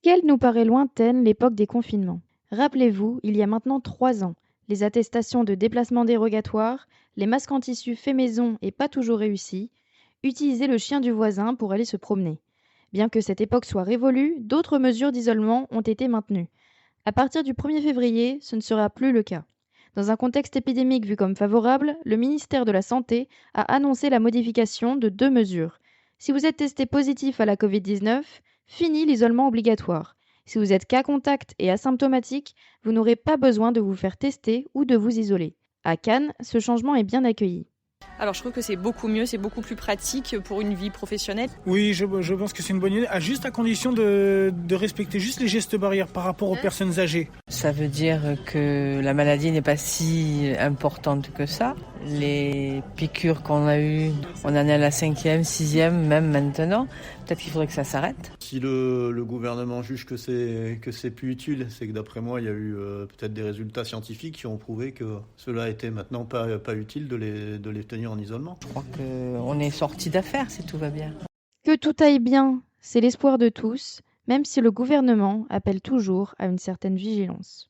Quelle nous paraît lointaine l'époque des confinements. Rappelez-vous, il y a maintenant 3 ans, les attestations de déplacement dérogatoire, les masques en tissu fait maison et pas toujours réussis, utiliser le chien du voisin pour aller se promener. Bien que cette époque soit révolue, d'autres mesures d'isolement ont été maintenues. À partir du 1er février, ce ne sera plus le cas. Dans un contexte épidémique vu comme favorable, le ministère de la Santé a annoncé la modification de 2 mesures. Si vous êtes testé positif à la Covid-19, fini l'isolement obligatoire. Si vous êtes cas contact et asymptomatique, vous n'aurez pas besoin de vous faire tester ou de vous isoler. À Cannes, ce changement est bien accueilli. Alors je trouve que c'est beaucoup mieux, c'est beaucoup plus pratique pour une vie professionnelle. Oui, je pense que c'est une bonne idée, juste à condition de respecter juste les gestes barrières par rapport aux personnes âgées. Ça veut dire que la maladie n'est pas si importante que ça. Les piqûres qu'on a eues, on en est à la 5e, 6e, même maintenant. Peut-être qu'il faudrait que ça s'arrête. Si le gouvernement juge que c'est plus utile, c'est que d'après moi, il y a eu peut-être des résultats scientifiques qui ont prouvé que cela était maintenant pas utile de les tenir en isolement. Je crois qu'on est sorti d'affaire si tout va bien. Que tout aille bien, c'est l'espoir de tous, même si le gouvernement appelle toujours à une certaine vigilance.